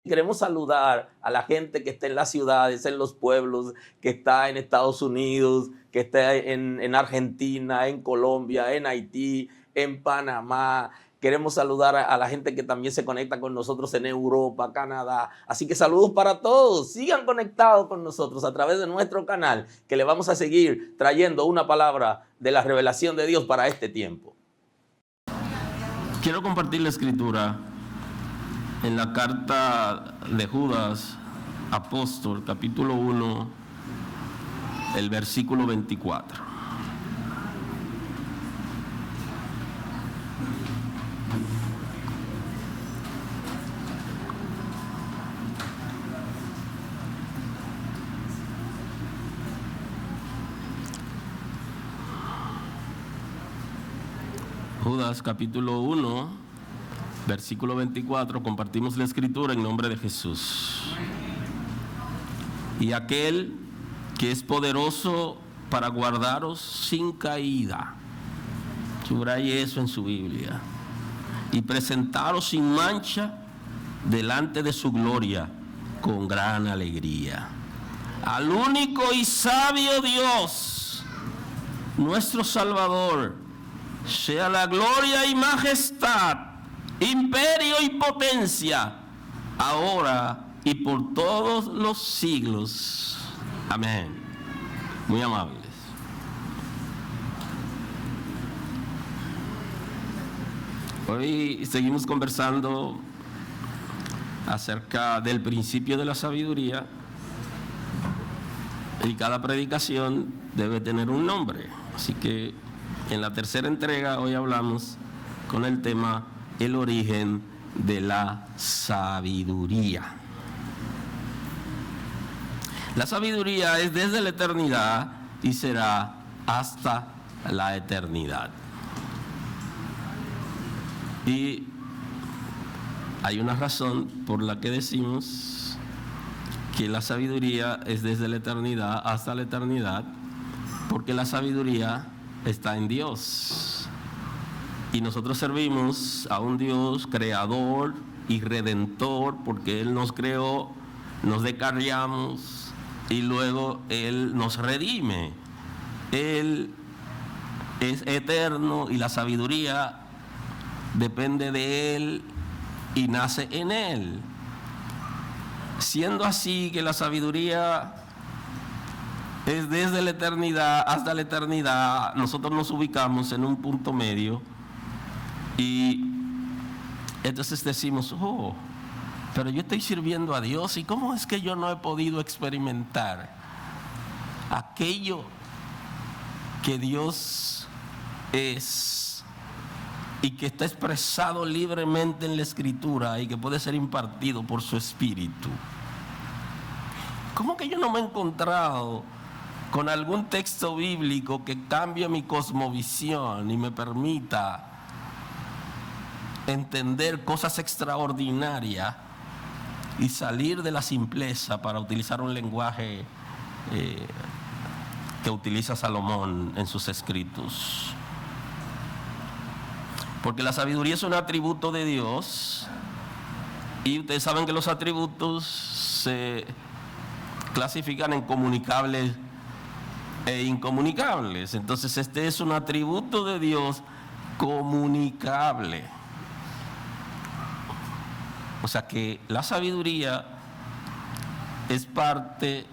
Queremos saludar a la gente que está en las ciudades, en los pueblos, que está en Estados Unidos, que está en Argentina, en Colombia, en Haití, en Panamá. Queremos saludar a la gente que también se conecta con nosotros en Europa, Canadá. Así que saludos para todos. Sigan conectados con nosotros a través de nuestro canal, que le vamos a seguir trayendo una palabra de la revelación de Dios para este tiempo. Quiero compartir la escritura en la carta de Judas, apóstol, capítulo 1, el versículo 24. Judas, capítulo 1, versículo 24, compartimos la escritura en nombre de Jesús. Y aquel que es poderoso para guardaros sin caída, subraye eso en su Biblia, y presentaros sin mancha delante de su gloria con gran alegría. Al único y sabio Dios, nuestro Salvador, sea la gloria y majestad, imperio y potencia, ahora y por todos los siglos. Amén. Muy amables. Hoy seguimos conversando acerca del principio de la sabiduría, y cada predicación debe tener un nombre. Así que en la tercera entrega hoy hablamos con el tema el origen de la sabiduría. La sabiduría es desde la eternidad y será hasta la eternidad. Y hay una razón por la que decimos que la sabiduría es desde la eternidad hasta la eternidad, porque la sabiduría está en Dios. Y nosotros servimos a un Dios creador y redentor, porque Él nos creó, nos descarriamos y luego Él nos redime. Él es eterno y la sabiduría depende de Él y nace en Él. Siendo así que la sabiduría es desde la eternidad hasta la eternidad, nosotros nos ubicamos en un punto medio y entonces decimos, pero yo estoy sirviendo a Dios, ¿y cómo es que yo no he podido experimentar aquello que Dios es y que está expresado libremente en la Escritura y que puede ser impartido por su Espíritu? ¿Cómo que yo no me he encontrado con algún texto bíblico que cambie mi cosmovisión y me permita entender cosas extraordinarias y salir de la simpleza, para utilizar un lenguaje que utiliza Salomón en sus escritos? Porque la sabiduría es un atributo de Dios, y ustedes saben que los atributos se clasifican en comunicables e incomunicables. Entonces este es un atributo de Dios comunicable. O sea que la sabiduría es parte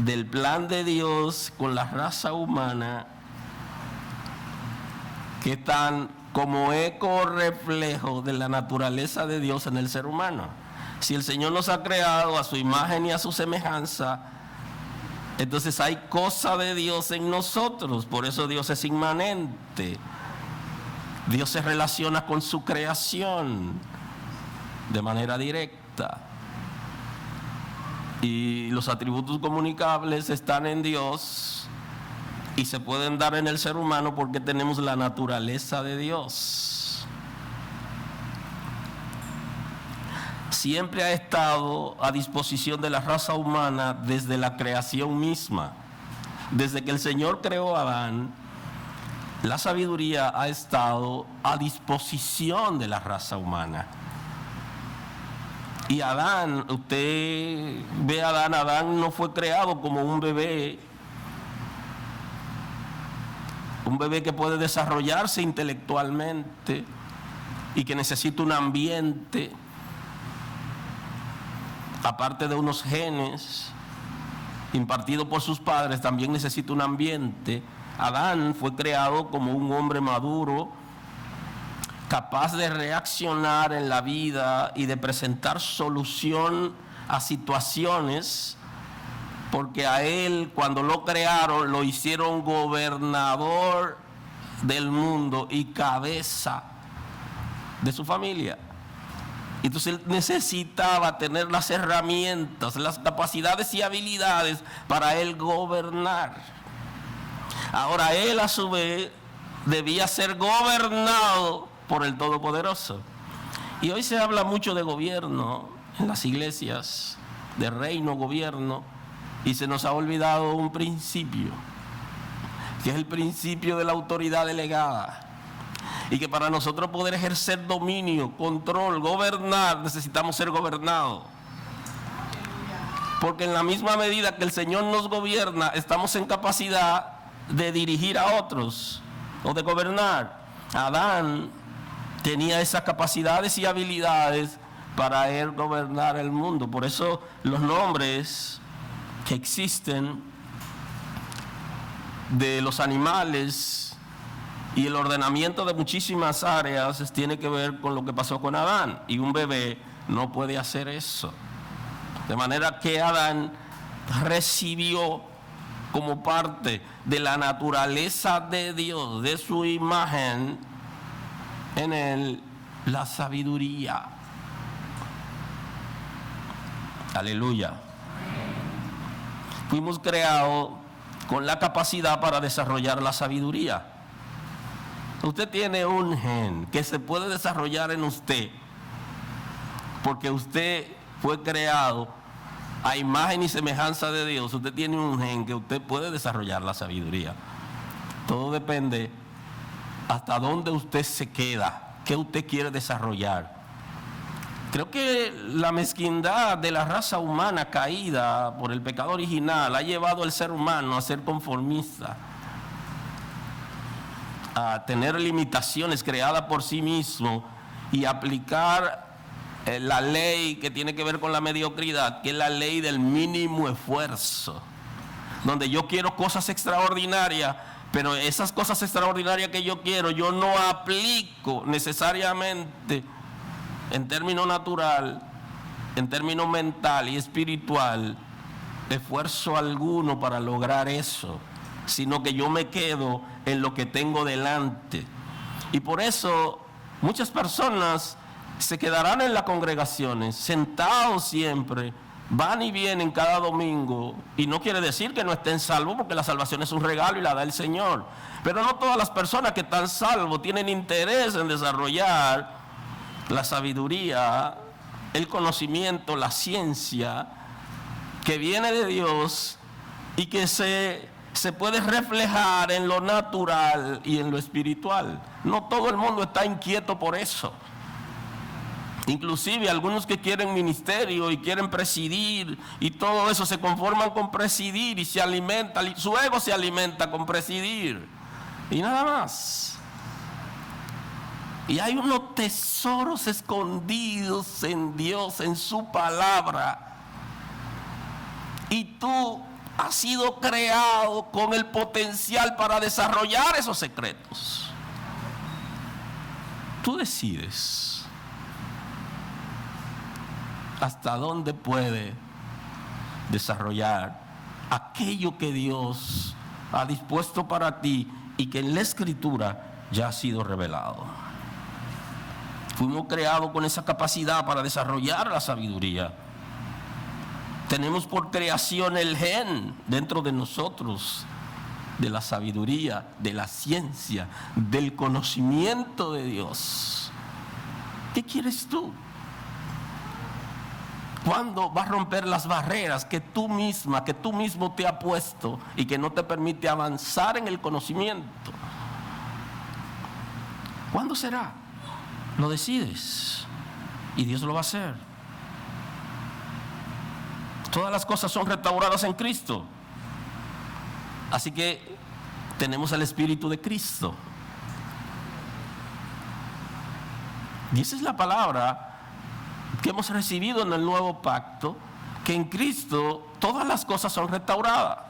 del plan de Dios con la raza humana, que están como eco reflejo de la naturaleza de Dios en el ser humano. Si el Señor nos ha creado a su imagen y a su semejanza, entonces hay cosa de Dios en nosotros. Por eso Dios es inmanente. Dios se relaciona con su creación de manera directa. Y los atributos comunicables están en Dios y se pueden dar en el ser humano porque tenemos la naturaleza de Dios. Siempre ha estado a disposición de la raza humana desde la creación misma. Desde que el Señor creó a Adán, la sabiduría ha estado a disposición de la raza humana. Y Adán, usted ve a Adán no fue creado como un bebé que puede desarrollarse intelectualmente y que necesita un ambiente, aparte de unos genes impartidos por sus padres, también necesita un ambiente. Adán fue creado como un hombre maduro, capaz de reaccionar en la vida y de presentar solución a situaciones, porque a él, cuando lo crearon, lo hicieron gobernador del mundo y cabeza de su familia. Entonces él necesitaba tener las herramientas, las capacidades y habilidades para él gobernar. Ahora él a su vez debía ser gobernado por el Todopoderoso. Y hoy se habla mucho de gobierno en las iglesias, de reino, gobierno, y se nos ha olvidado un principio, que es el principio de la autoridad delegada. Y que para nosotros poder ejercer dominio, control, gobernar, necesitamos ser gobernados. Porque en la misma medida que el Señor nos gobierna, estamos en capacidad de dirigir a otros o de gobernar. Adán tenía esas capacidades y habilidades para él gobernar el mundo. Por eso los nombres que existen de los animales y el ordenamiento de muchísimas áreas tiene que ver con lo que pasó con Adán. Y un bebé no puede hacer eso. De manera que Adán recibió como parte de la naturaleza de Dios, de su imagen, en él la sabiduría. Aleluya. Fuimos creados con la capacidad para desarrollar la sabiduría. Usted tiene un gen que se puede desarrollar en usted, porque usted fue creado a imagen y semejanza de Dios. Usted tiene un gen que usted puede desarrollar la sabiduría. Todo depende hasta dónde usted se queda, qué usted quiere desarrollar. Creo que la mezquindad de la raza humana caída por el pecado original ha llevado al ser humano a ser conformista, a tener limitaciones creadas por sí mismo y aplicar la ley que tiene que ver con la mediocridad, que es la ley del mínimo esfuerzo, donde yo quiero cosas extraordinarias, pero esas cosas extraordinarias que yo quiero, yo no aplico necesariamente en términos natural, en términos mental y espiritual, esfuerzo alguno para lograr eso, sino que yo me quedo en lo que tengo delante. Y por eso muchas personas se quedarán en las congregaciones, sentados siempre, van y vienen cada domingo, y no quiere decir que no estén salvos, porque la salvación es un regalo y la da el Señor. Pero no todas las personas que están salvos tienen interés en desarrollar la sabiduría, el conocimiento, la ciencia que viene de Dios y que se puede reflejar en lo natural y en lo espiritual. No todo el mundo está inquieto por eso. Inclusive algunos que quieren ministerio y quieren presidir y todo eso, se conforman con presidir y se alimentan, su ego se alimenta con presidir y nada más. Y hay unos tesoros escondidos en Dios, en su palabra. Y tú has sido creado con el potencial para desarrollar esos secretos. Tú decides hasta dónde puede desarrollar aquello que Dios ha dispuesto para ti y que en la Escritura ya ha sido revelado. Fuimos creados con esa capacidad para desarrollar la sabiduría. Tenemos por creación el gen dentro de nosotros de la sabiduría, de la ciencia, del conocimiento de Dios. ¿Qué quieres tú? ¿Cuándo vas a romper las barreras que tú misma, que tú mismo te has puesto y que no te permite avanzar en el conocimiento? ¿Cuándo será? Lo decides y Dios lo va a hacer. Todas las cosas son restauradas en Cristo. Así que tenemos el Espíritu de Cristo. Y esa es la palabra que hemos recibido en el nuevo pacto, que en Cristo todas las cosas son restauradas.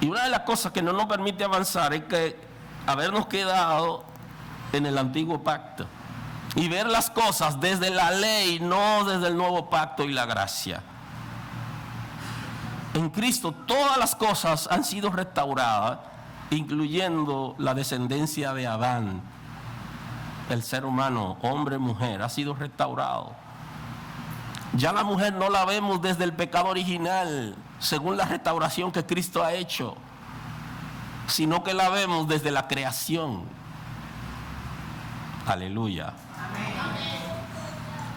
Y una de las cosas que no nos permite avanzar es que habernos quedado en el antiguo pacto y ver las cosas desde la ley, no desde el nuevo pacto y la gracia. En Cristo todas las cosas han sido restauradas, incluyendo la descendencia de Adán. El ser humano, hombre, mujer, ha sido restaurado. Ya la mujer no la vemos desde el pecado original, según la restauración que Cristo ha hecho, sino que la vemos desde la creación. Aleluya.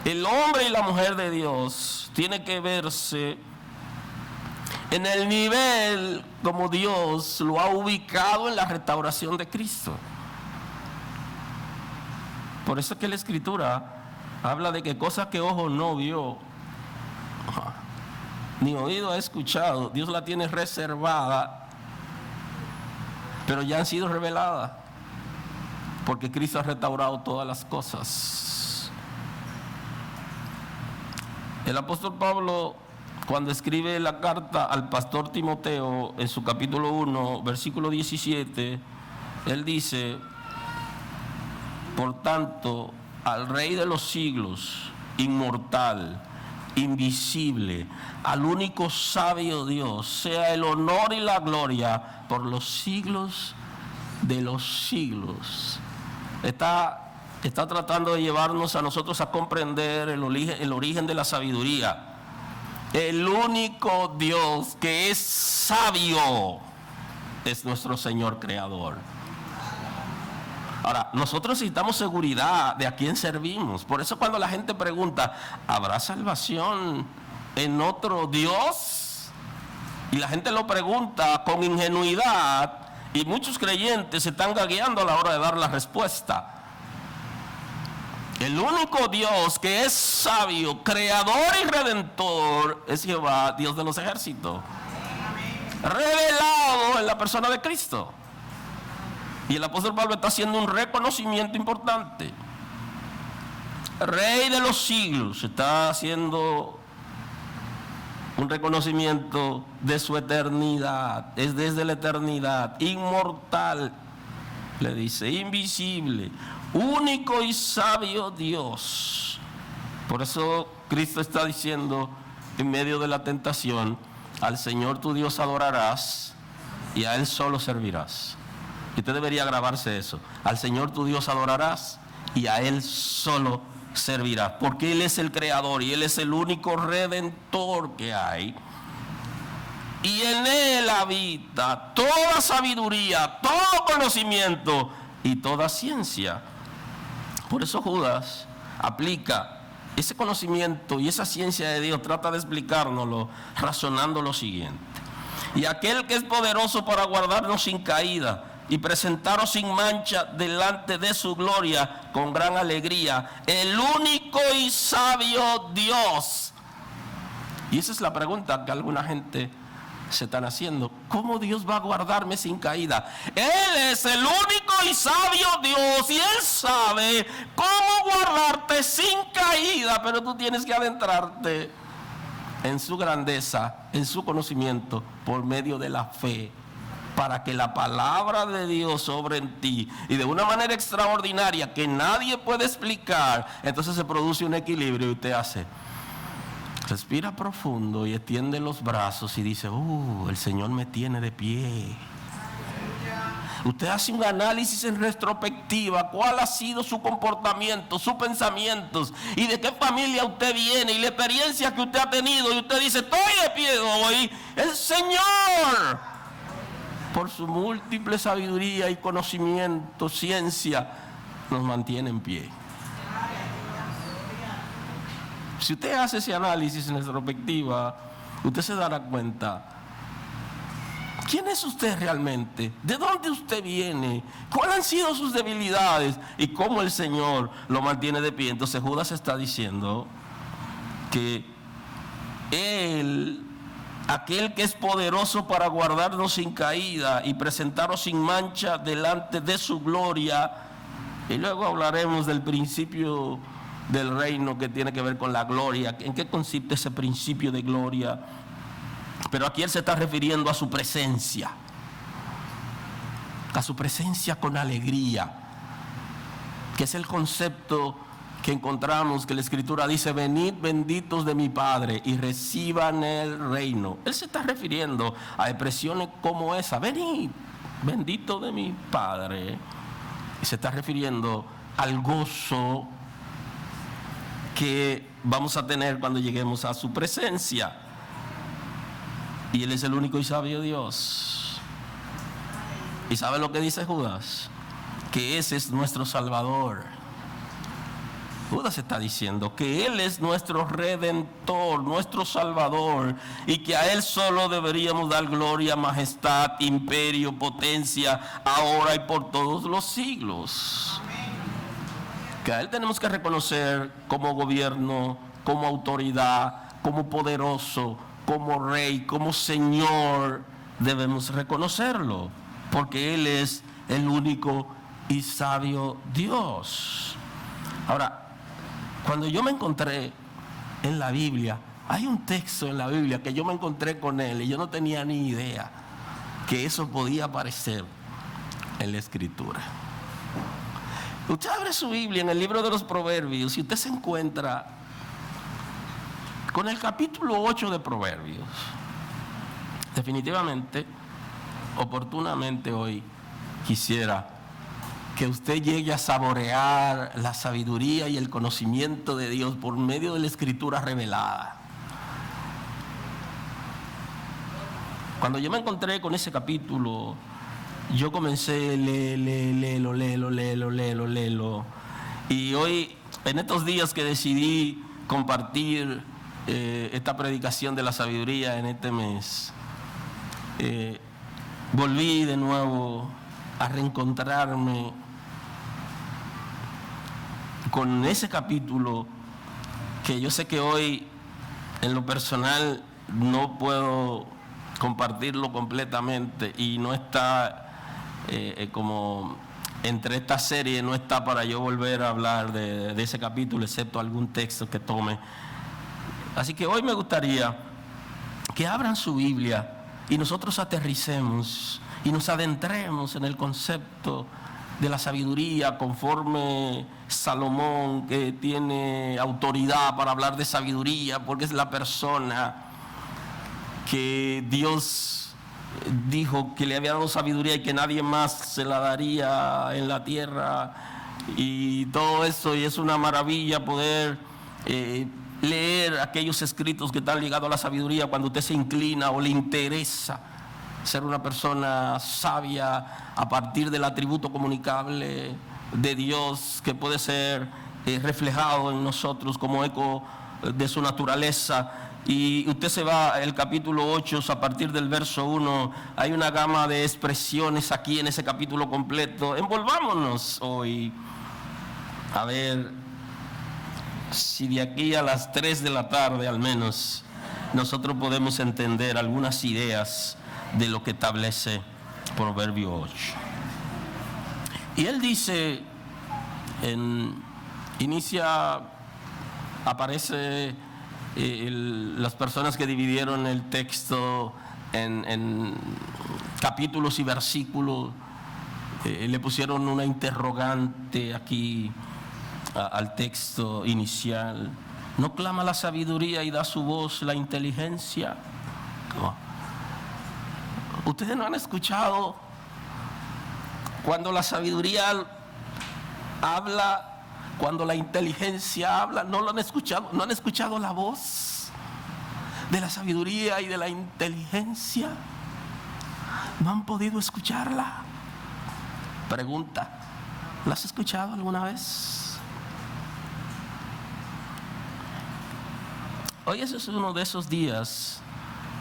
El hombre y la mujer de Dios tiene que verse en el nivel como Dios lo ha ubicado en la restauración de Cristo. Por eso es que la Escritura habla de que cosas que ojo no vio, ni oído ha escuchado, Dios la tiene reservada, pero ya han sido reveladas, porque Cristo ha restaurado todas las cosas. El apóstol Pablo, cuando escribe la carta al pastor Timoteo, en su capítulo 1, versículo 17, él dice: por tanto, al Rey de los siglos, inmortal, invisible, al único sabio Dios, sea el honor y la gloria por los siglos de los siglos. Está tratando de llevarnos a nosotros a comprender el origen de la sabiduría. El único Dios que es sabio es nuestro Señor Creador. Ahora, nosotros necesitamos seguridad de a quién servimos. Por eso cuando la gente pregunta, ¿habrá salvación en otro Dios? Y la gente lo pregunta con ingenuidad, y muchos creyentes se están gagueando a la hora de dar la respuesta. El único Dios que es sabio, creador y redentor es Jehová, Dios de los ejércitos, revelado en la persona de Cristo. Y el apóstol Pablo está haciendo un reconocimiento importante. Rey de los siglos, está haciendo un reconocimiento de su eternidad. Es desde la eternidad. Inmortal, le dice, invisible, único y sabio Dios. Por eso Cristo está diciendo en medio de la tentación: al Señor tu Dios adorarás y a Él solo servirás. Y usted debería grabarse eso: al Señor tu Dios adorarás y a Él solo servirás, porque Él es el creador y Él es el único redentor que hay, y en Él habita toda sabiduría, todo conocimiento y toda ciencia. Por eso Judas aplica ese conocimiento y esa ciencia de Dios, trata de explicárnoslo razonando lo siguiente: y aquel que es poderoso para guardarnos sin caída y presentaros sin mancha delante de su gloria con gran alegría, el único y sabio Dios. Y esa es la pregunta que alguna gente se están haciendo: ¿cómo Dios va a guardarme sin caída? Él es el único y sabio Dios, y Él sabe cómo guardarte sin caída, pero tú tienes que adentrarte en su grandeza, en su conocimiento, por medio de la fe, para que la palabra de Dios sobre en ti, y de una manera extraordinaria que nadie puede explicar, entonces se produce un equilibrio y usted respira profundo y extiende los brazos y dice: el Señor me tiene de pie. Usted hace un análisis en retrospectiva, cuál ha sido su comportamiento, sus pensamientos, y de qué familia usted viene, y la experiencia que usted ha tenido, y usted dice: estoy de pie hoy. El Señor, por su múltiple sabiduría y conocimiento, ciencia, nos mantiene en pie. Si usted hace ese análisis en retrospectiva, usted se dará cuenta: ¿quién es usted realmente? ¿De dónde usted viene? ¿Cuáles han sido sus debilidades? Y cómo el Señor lo mantiene de pie. Entonces Judas está diciendo que Él, aquel que es poderoso para guardarnos sin caída y presentarnos sin mancha delante de su gloria. Y luego hablaremos del principio del reino que tiene que ver con la gloria. ¿En qué consiste ese principio de gloria? Pero aquí él se está refiriendo a su presencia con alegría, que es el concepto que encontramos, que la Escritura dice: venid benditos de mi Padre y reciban el reino. Él se está refiriendo a expresiones como esa: venid bendito de mi Padre. Y se está refiriendo al gozo que vamos a tener cuando lleguemos a su presencia. Y Él es el único y sabio Dios. ¿Y sabe lo que dice Judas? Que ese es nuestro Salvador. Judas está diciendo que Él es nuestro Redentor, nuestro Salvador, y que a Él solo deberíamos dar gloria, majestad, imperio, potencia, ahora y por todos los siglos. Que a Él tenemos que reconocer como gobierno, como autoridad, como poderoso, como Rey, como Señor. Debemos reconocerlo, porque Él es el único y sabio Dios. Ahora, cuando yo me encontré en la Biblia, hay un texto en la Biblia que yo me encontré con él y yo no tenía ni idea que eso podía aparecer en la Escritura. Usted abre su Biblia en el libro de los Proverbios y usted se encuentra con el capítulo 8 de Proverbios. Definitivamente, oportunamente hoy quisiera que usted llegue a saborear la sabiduría y el conocimiento de Dios por medio de la Escritura revelada. Cuando yo me encontré con ese capítulo, yo comencé léelo. Y hoy, en estos días que decidí compartir esta predicación de la sabiduría en este mes, volví de nuevo a reencontrarme con ese capítulo que yo sé que hoy en lo personal no puedo compartirlo completamente y no está como entre esta serie, no está para yo volver a hablar de ese capítulo, excepto algún texto que tome. Así que hoy me gustaría que abran su Biblia y nosotros aterricemos y nos adentremos en el concepto de la sabiduría conforme Salomón, que tiene autoridad para hablar de sabiduría, porque es la persona que Dios dijo que le había dado sabiduría y que nadie más se la daría en la tierra, y todo eso. Y es una maravilla poder leer aquellos escritos que están ligados a la sabiduría cuando usted se inclina o le interesa ser una persona sabia a partir del atributo comunicable de Dios, que puede ser reflejado en nosotros como eco de su naturaleza. Y usted se va al capítulo 8, a partir del verso 1, hay una gama de expresiones aquí en ese capítulo completo. Envolvámonos hoy a ver si de aquí a las 3 de la tarde al menos nosotros podemos entender algunas ideas de lo que establece Proverbio 8. Y él dice, aparece las personas que dividieron el texto en capítulos y versículos, le pusieron una interrogante aquí al texto inicial. ¿No clama la sabiduría y da su voz la inteligencia? No. Ustedes no han escuchado cuando la sabiduría habla, cuando la inteligencia habla. No lo han escuchado, no han escuchado la voz de la sabiduría y de la inteligencia. No han podido escucharla. Pregunta: ¿la has escuchado alguna vez? Hoy ese es uno de esos días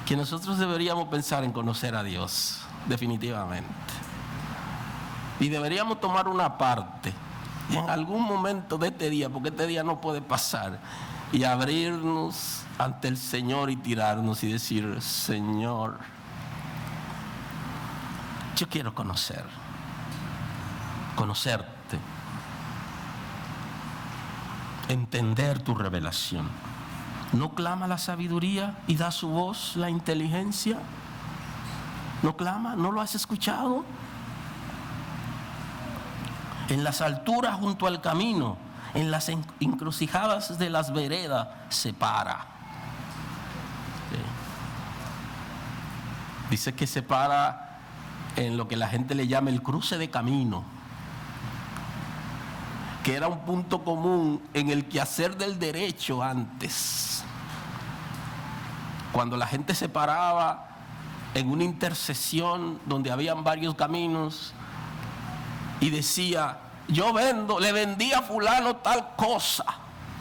que nosotros deberíamos pensar en conocer a Dios, definitivamente. Y deberíamos tomar una parte en algún momento de este día, porque este día no puede pasar, y abrirnos ante el Señor y tirarnos y decir: Señor, yo quiero conocerte, entender tu revelación. ¿No clama la sabiduría y da su voz la inteligencia? ¿No clama? ¿No lo has escuchado? En las alturas junto al camino, en las encrucijadas de las veredas, se para. Dice que se para en lo que la gente le llama el cruce de camino, que era un punto común en el quehacer del derecho antes. Cuando la gente se paraba en una intersección donde habían varios caminos y decía: yo le vendí a fulano tal cosa,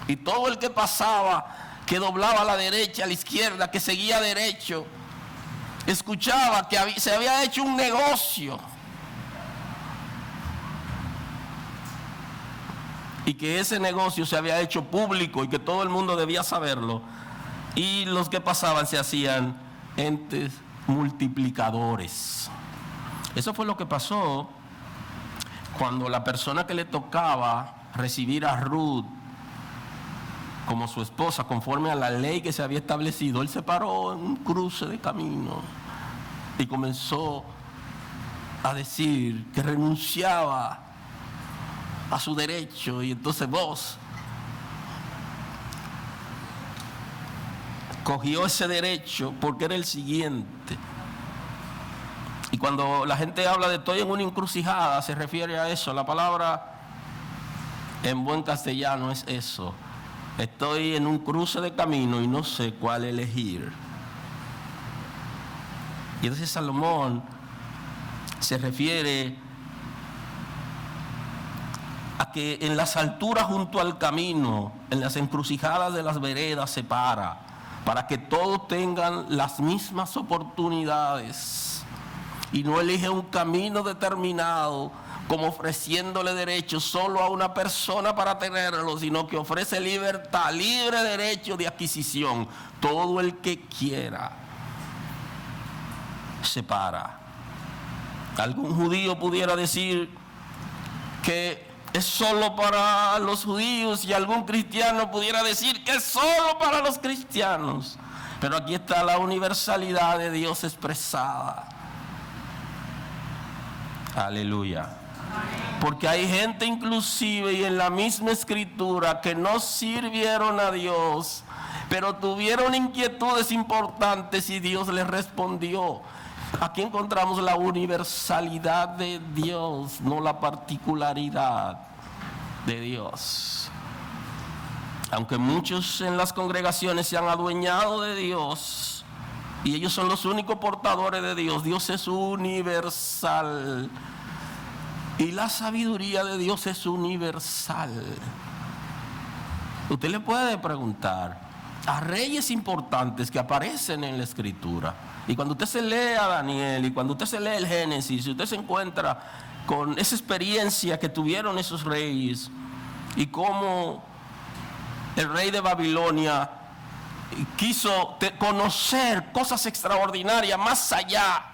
y todo el que pasaba, que doblaba a la derecha, a la izquierda, que seguía derecho, escuchaba que se había hecho un negocio y que ese negocio se había hecho público y que todo el mundo debía saberlo, y los que pasaban se hacían entes multiplicadores. Eso fue lo que pasó cuando la persona que le tocaba recibir a Ruth como su esposa, conforme a la ley que se había establecido, él se paró en un cruce de camino y comenzó a decir que renunciaba a su derecho. Y entonces vos cogió ese derecho porque era el siguiente. Y cuando la gente habla de estoy en una encrucijada, se refiere a eso. La palabra en buen castellano es eso: estoy en un cruce de camino y no sé cuál elegir. Y entonces Salomón se refiere a que en las alturas junto al camino, en las encrucijadas de las veredas, se para que todos tengan las mismas oportunidades, y no elige un camino determinado como ofreciéndole derechos solo a una persona para tenerlo, sino que ofrece libertad, libre derecho de adquisición. Todo el que quiera se para. Algún judío pudiera decir que es solo para los judíos, y algún cristiano pudiera decir que es solo para los cristianos. Pero aquí está la universalidad de Dios expresada. Aleluya. Porque hay gente inclusive y en la misma escritura que no sirvieron a Dios, pero tuvieron inquietudes importantes y Dios les respondió. Aquí encontramos la universalidad de Dios, no la particularidad de Dios. Aunque muchos en las congregaciones se han adueñado de Dios y ellos son los únicos portadores de Dios, Dios es universal. Y la sabiduría de Dios es universal. Usted le puede preguntar a reyes importantes que aparecen en la escritura, y cuando usted se lee a Daniel y cuando usted se lee el Génesis, y usted se encuentra con esa experiencia que tuvieron esos reyes y cómo el rey de Babilonia quiso conocer cosas extraordinarias más allá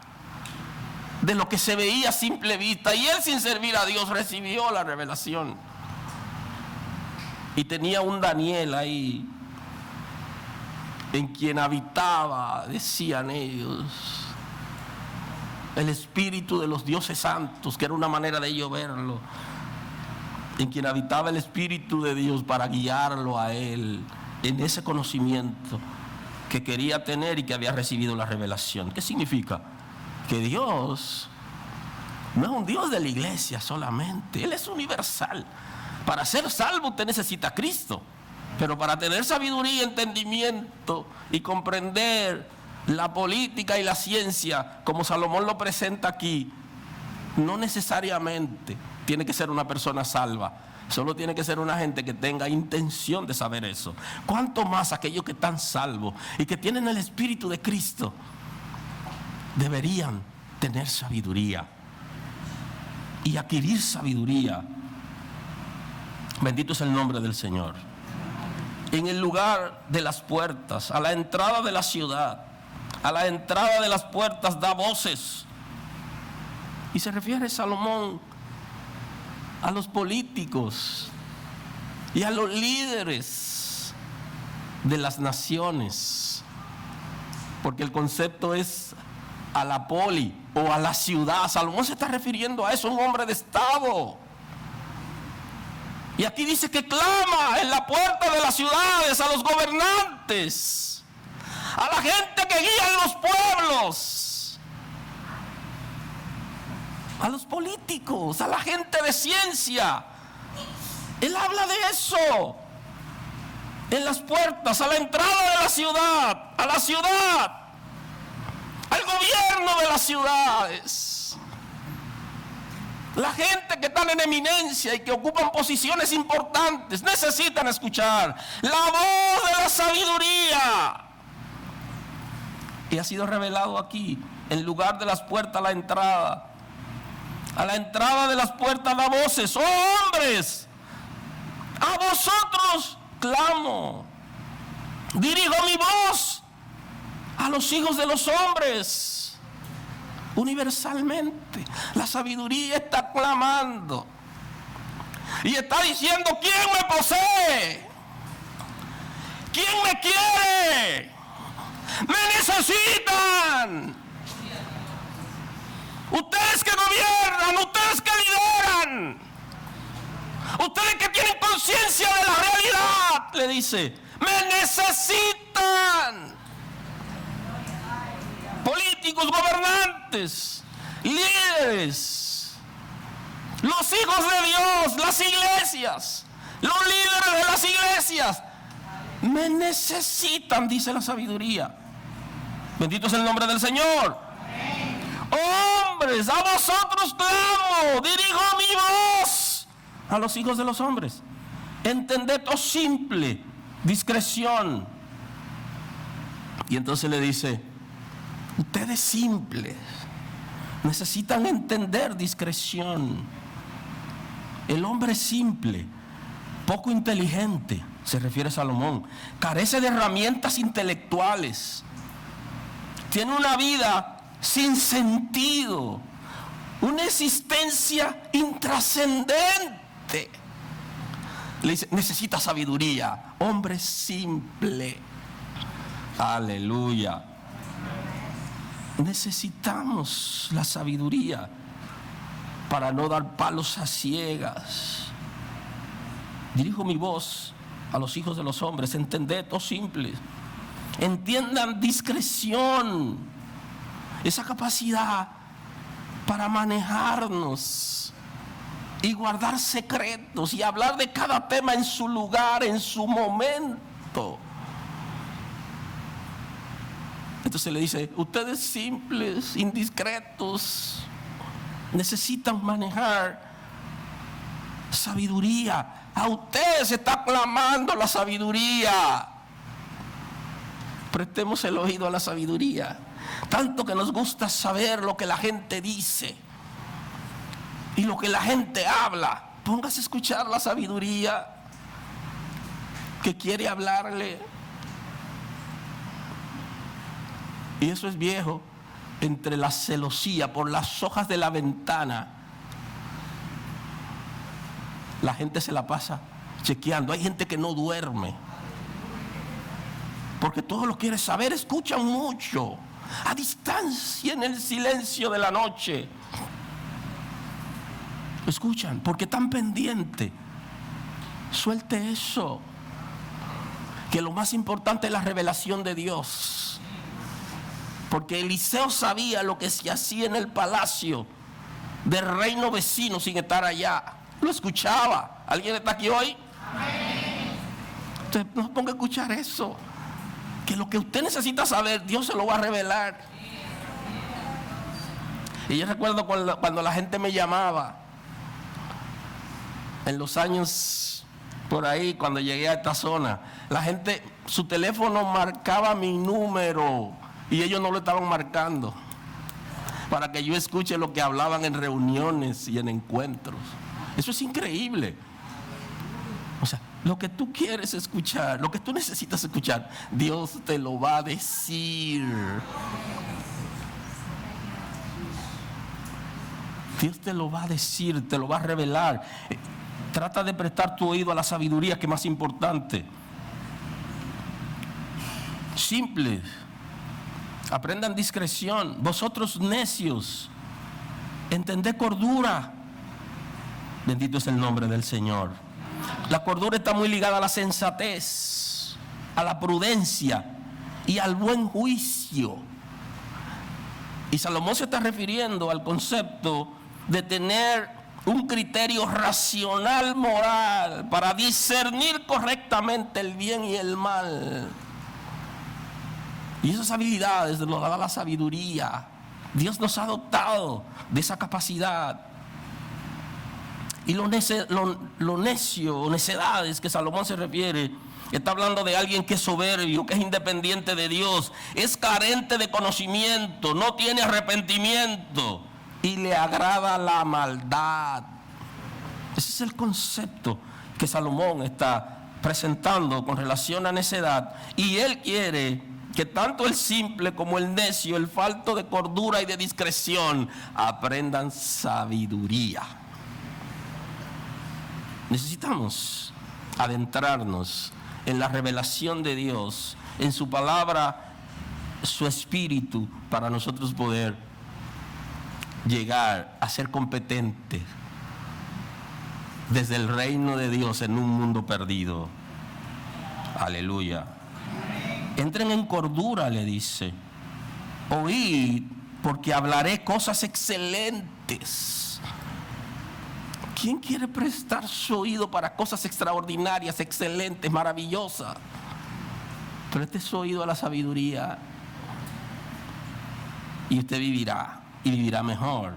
de lo que se veía a simple vista, y él, sin servir a Dios, recibió la revelación. Y tenía un Daniel ahí en quien habitaba, decían ellos, el espíritu de los dioses santos, que era una manera de ellos verlo, en quien habitaba el espíritu de Dios para guiarlo a él en ese conocimiento que quería tener y que había recibido la revelación. ¿Qué significa? Que Dios no es un Dios de la iglesia solamente, Él es universal. Para ser salvo usted necesita a Cristo, pero para tener sabiduría, entendimiento y comprender la política y la ciencia, como Salomón lo presenta aquí, no necesariamente tiene que ser una persona salva. Solo tiene que ser una gente que tenga intención de saber eso. Cuanto más aquellos que están salvos y que tienen el Espíritu de Cristo deberían tener sabiduría y adquirir sabiduría. Bendito es el nombre del Señor. en el lugar de las puertas, a la entrada de la ciudad, a la entrada de las puertas da voces. Y se refiere Salomón a los políticos y a los líderes de las naciones, porque el concepto es a la poli o a la ciudad. Salomón se está refiriendo a eso, un hombre de estado. Y aquí dice que clama en la puerta de las ciudades a los gobernantes, a la gente que guía en los pueblos, a los políticos, a la gente de ciencia. Él habla de eso en las puertas, a la entrada de la ciudad, a la ciudad, al gobierno de las ciudades. La gente que están en eminencia y que ocupan posiciones importantes necesitan escuchar la voz de la sabiduría. Y ha sido revelado aquí, en lugar de las puertas, a la entrada. A la entrada de las puertas da voces: ¡oh hombres! A vosotros clamo. Dirijo mi voz a los hijos de los hombres. Universalmente, la sabiduría está clamando y está diciendo: ¿quién me posee? ¿Quién me quiere? ¡Me necesitan! Ustedes que gobiernan, ustedes que lideran, ustedes que tienen conciencia de la realidad, le dice: ¡me necesitan! Políticos, gobernantes, líderes, los hijos de Dios, las iglesias, los líderes de las iglesias, me necesitan, dice la sabiduría. Bendito es el nombre del Señor. Hombres, a vosotros clamo, dirijo mi voz a los hijos de los hombres. Entended, oh simple, discreción. Y entonces le dice: ustedes simples necesitan entender discreción. El hombre simple, poco inteligente, se refiere a Salomón, carece de herramientas intelectuales, tiene una vida sin sentido, una existencia intrascendente. Le dice: necesita sabiduría. Hombre simple. Aleluya. Necesitamos la sabiduría para no dar palos a ciegas. Dirijo mi voz a los hijos de los hombres: entended, oh simples. Entiendan discreción, esa capacidad para manejarnos y guardar secretos y hablar de cada tema en su lugar, en su momento. Entonces le dice: ustedes simples, indiscretos, necesitan manejar sabiduría. A ustedes se está clamando la sabiduría. Prestemos el oído a la sabiduría. Tanto que nos gusta saber lo que la gente dice y lo que la gente habla. Póngase a escuchar la sabiduría que quiere hablarle. Y eso es viejo. Entre la celosía por las hojas de la ventana, la gente se la pasa chequeando. Hay gente que no duerme porque todo lo quiere saber. Escuchan mucho a distancia, en el silencio de la noche. Escuchan porque están pendientes. Suelte eso, que lo más importante es la revelación de Dios. Porque Eliseo sabía lo que se hacía en el palacio del reino vecino sin estar allá. Lo escuchaba. ¿Alguien está aquí hoy? Amén. Entonces no se ponga a escuchar eso. Que lo que usted necesita saber, Dios se lo va a revelar. Y yo recuerdo cuando la gente me llamaba, en los años por ahí, cuando llegué a esta zona, la gente, su teléfono marcaba mi número y ellos no lo estaban marcando para que yo escuche lo que hablaban en reuniones y en encuentros. Eso es increíble. O sea, Lo que tú quieres escuchar, lo que tú necesitas escuchar, Dios te lo va a decir. Dios te lo va a decir, te lo va a revelar. Trata de prestar tu oído a la sabiduría, que es más importante. Simple. Aprendan discreción. Vosotros necios, entended cordura. Bendito es el nombre del Señor. La cordura está muy ligada a la sensatez, a la prudencia y al buen juicio. Y Salomón se está refiriendo al concepto de tener un criterio racional moral para discernir correctamente el bien y el mal. Y esas habilidades nos las da la sabiduría. Dios nos ha dotado de esa capacidad. Y lo necio o necedades que Salomón se refiere, está hablando de alguien que es soberbio, que es independiente de Dios, es carente de conocimiento, no tiene arrepentimiento y le agrada la maldad. Ese es el concepto que Salomón está presentando con relación a necedad. Y él quiere que tanto el simple como el necio, el falto de cordura y de discreción, aprendan sabiduría. Necesitamos adentrarnos en la revelación de Dios, en su palabra, su espíritu, para nosotros poder llegar a ser competentes desde el reino de Dios en un mundo perdido. Aleluya. Entren en cordura, le dice. Oíd, porque hablaré cosas excelentes. ¿Quién quiere prestar su oído para cosas extraordinarias, excelentes, maravillosas? Preste su oído a la sabiduría y usted vivirá, y vivirá mejor.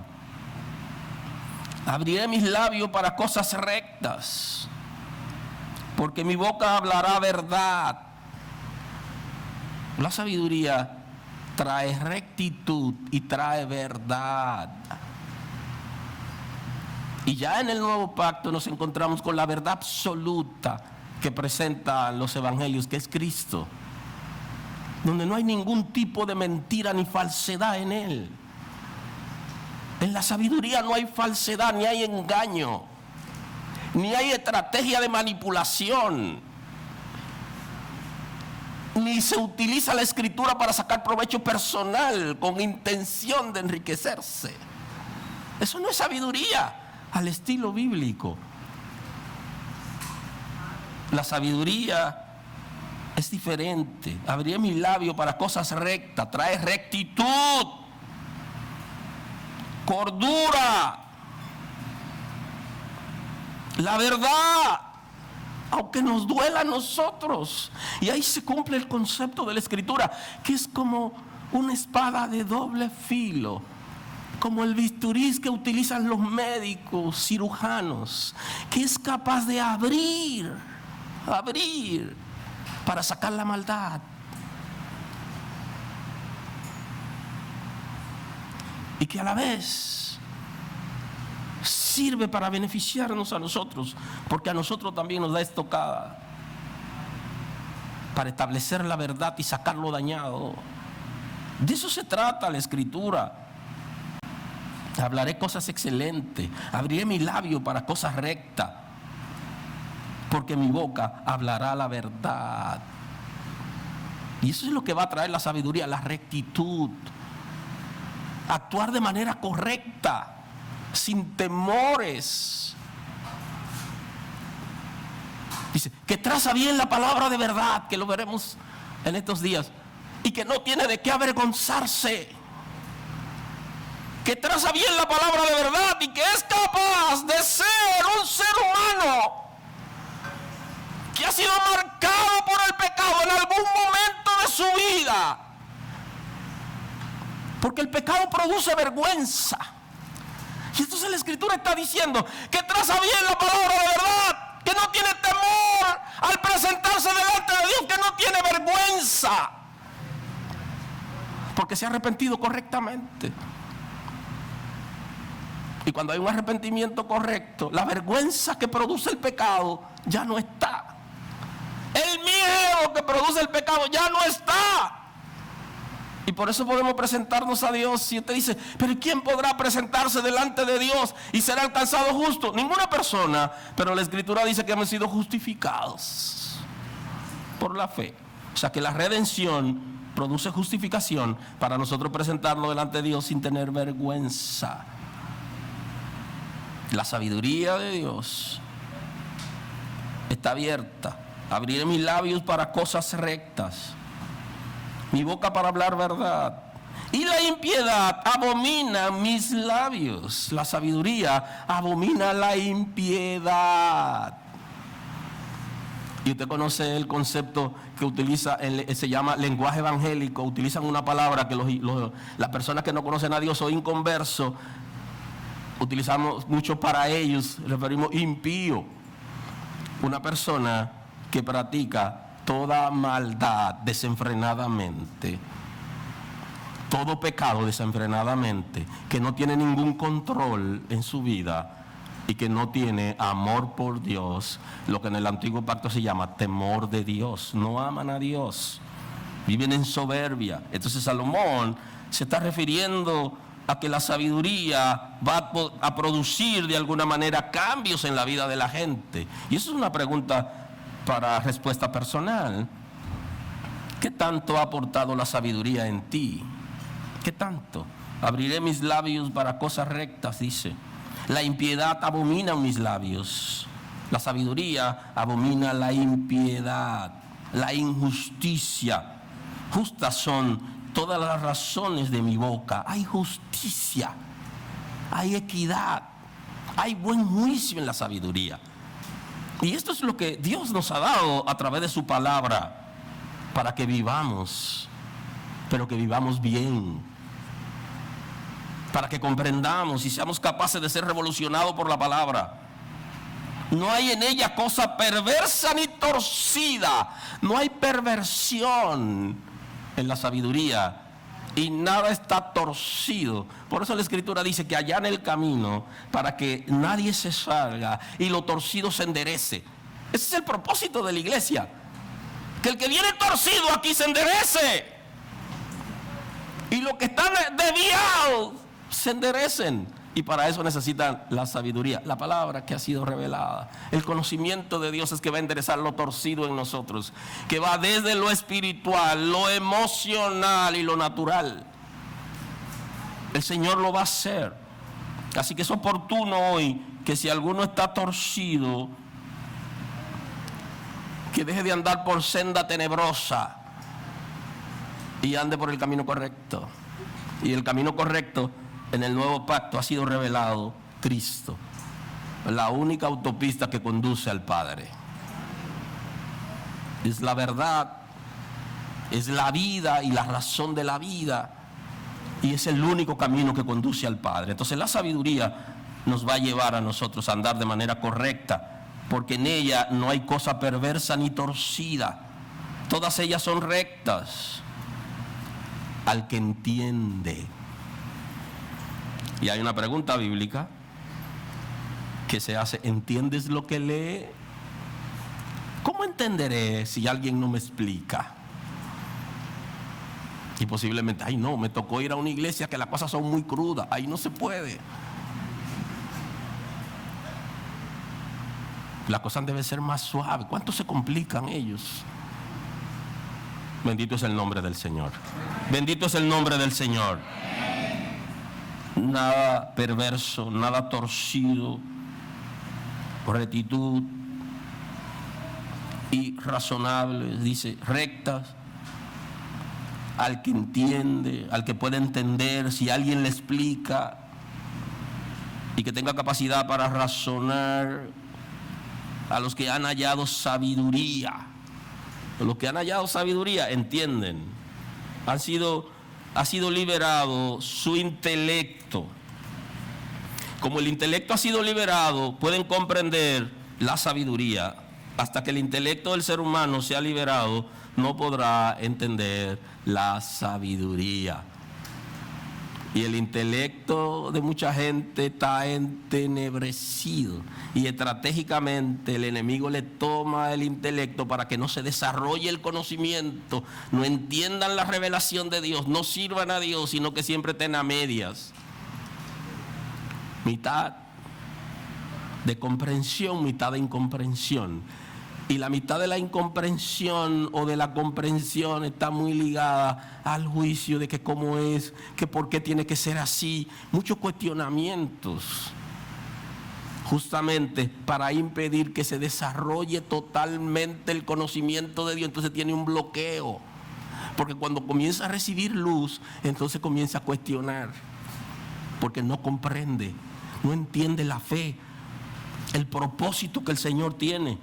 Abriré mis labios para cosas rectas, porque mi boca hablará verdad. La sabiduría trae rectitud y trae verdad. Y ya en el nuevo pacto nos encontramos con la verdad absoluta que presentan los evangelios, que es Cristo, donde no hay ningún tipo de mentira ni falsedad en él. En la sabiduría no hay falsedad, ni hay engaño, ni hay estrategia de manipulación, ni se utiliza la escritura para sacar provecho personal con intención de enriquecerse. Eso no es sabiduría al estilo bíblico. La sabiduría es diferente. Abriré mi labio para cosas rectas, trae rectitud, cordura, la verdad, aunque nos duela a nosotros. Y ahí se cumple el concepto de la escritura, que es como una espada de doble filo, como el bisturí que utilizan los médicos cirujanos, que es capaz de abrir para sacar la maldad. Y que a la vez sirve para beneficiarnos a nosotros, porque a nosotros también nos da estocada para establecer la verdad y sacar lo dañado. De eso se trata la escritura. Hablaré cosas excelentes, abriré mi labio para cosas rectas, porque mi boca hablará la verdad. Y eso es lo que va a traer la sabiduría, la rectitud. Actuar de manera correcta, sin temores. Dice, que traza bien la palabra de verdad, que lo veremos en estos días, y que no tiene de qué avergonzarse. Que traza bien la palabra de verdad y que es capaz de ser un ser humano que ha sido marcado por el pecado en algún momento de su vida. Porque el pecado produce vergüenza. Y entonces la escritura está diciendo que traza bien la palabra de verdad, que no tiene temor al presentarse delante de Dios, que no tiene vergüenza, porque se ha arrepentido correctamente. Y cuando hay un arrepentimiento correcto, la vergüenza que produce el pecado ya no está. que produce el pecado ya no está. Y por eso podemos presentarnos a Dios. Si usted dice, pero ¿quién podrá presentarse delante de Dios y ser alcanzado justo? Ninguna persona. Pero la Escritura dice que hemos sido justificados por la fe. O sea que la redención produce justificación para nosotros presentarnos delante de Dios sin tener vergüenza. La sabiduría de Dios está abierta. Abriré mis labios para cosas rectas, mi boca para hablar verdad. Y la impiedad abomina mis labios. La sabiduría abomina la impiedad. Y usted conoce el concepto que utiliza, se llama lenguaje evangélico. Utilizan una palabra que las personas que no conocen a Dios o inconversos utilizamos mucho para ellos. Referimos impío. Una persona que practica toda maldad desenfrenadamente, todo pecado desenfrenadamente, que no tiene ningún control en su vida y que no tiene amor por Dios, lo que en el antiguo pacto se llama temor de Dios. No aman a Dios, viven en soberbia. Entonces Salomón se está refiriendo a que la sabiduría va a producir de alguna manera cambios en la vida de la gente. Y eso es una pregunta para respuesta personal. ¿Qué tanto ha aportado la sabiduría en ti? ¿Qué tanto? Abriré mis labios para cosas rectas, dice. La impiedad abomina mis labios. La sabiduría abomina la impiedad, la injusticia. Justas son todas las razones de mi boca. Hay justicia, hay equidad, hay buen juicio en la sabiduría. Y esto es lo que Dios nos ha dado a través de su palabra, para que vivamos, pero que vivamos bien, para que comprendamos y seamos capaces de ser revolucionados por la palabra. No hay en ella cosa perversa ni torcida, no hay perversión en la sabiduría y nada está torcido. Por eso la Escritura dice que allá en el camino, para que nadie se salga y lo torcido se enderece. Ese es el propósito de la iglesia, que el que viene torcido aquí se enderece y los que están desviados se enderecen. Y para eso necesitan la sabiduría, la palabra que ha sido revelada. El conocimiento de Dios es que va a enderezar lo torcido en nosotros, que va desde lo espiritual, lo emocional y lo natural. El Señor lo va a hacer. Así que es oportuno hoy que si alguno está torcido, que deje de andar por senda tenebrosa y ande por el camino correcto. Y el camino correcto en el nuevo pacto ha sido revelado Cristo, la única autopista que conduce al Padre. Es la verdad, es la vida y la razón de la vida, y es el único camino que conduce al Padre. Entonces la sabiduría nos va a llevar a nosotros a andar de manera correcta, porque en ella no hay cosa perversa ni torcida. Todas ellas son rectas al que entiende. Y hay una pregunta bíblica que se hace: ¿entiendes lo que lee? ¿Cómo entenderé si alguien no me explica? Y posiblemente, ay no, me tocó ir a una iglesia que las cosas son muy crudas, ahí no se puede. Las cosas deben ser más suaves. ¿Cuánto se complican ellos? Bendito es el nombre del Señor. Bendito es el nombre del Señor. Nada perverso, nada torcido, rectitud y razonables, dice, rectas, al que entiende, al que puede entender, si alguien le explica y que tenga capacidad para razonar, a los que han hallado sabiduría. Los que han hallado sabiduría entienden, ha sido liberado su intelecto. Como el intelecto ha sido liberado, pueden comprender la sabiduría. Hasta que el intelecto del ser humano sea liberado, no podrá entender la sabiduría. Y el intelecto de mucha gente está entenebrecido. Y estratégicamente el enemigo le toma el intelecto para que no se desarrolle el conocimiento, no entiendan la revelación de Dios, no sirvan a Dios, sino que siempre estén a medias. Mitad de comprensión, mitad de incomprensión. Y la mitad de la incomprensión o de la comprensión está muy ligada al juicio de que cómo es, que por qué tiene que ser así. Muchos cuestionamientos, justamente para impedir que se desarrolle totalmente el conocimiento de Dios. Entonces tiene un bloqueo, porque cuando comienza a recibir luz, entonces comienza a cuestionar, porque no comprende, no entiende la fe, el propósito que el Señor tiene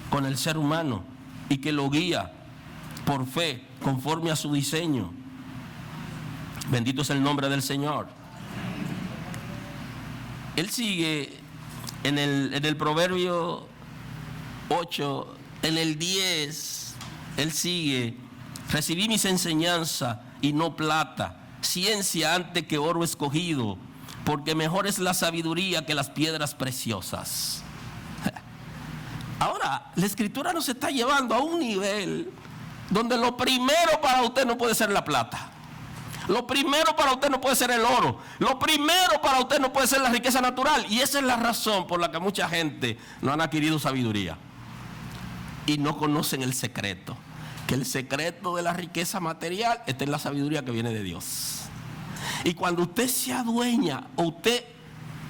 con el ser humano y que lo guía por fe conforme a su diseño. Bendito es el nombre del Señor. Él sigue en el Proverbio 8, en el 10, él sigue: recibí mis enseñanzas y no plata, ciencia antes que oro escogido, porque mejor es la sabiduría que las piedras preciosas. Ahora, la Escritura nos está llevando a un nivel donde lo primero para usted no puede ser la plata. Lo primero para usted no puede ser el oro. Lo primero para usted no puede ser la riqueza natural. Y esa es la razón por la que mucha gente no han adquirido sabiduría. Y no conocen el secreto. Que el secreto de la riqueza material está en la sabiduría que viene de Dios. Y cuando usted se adueña o usted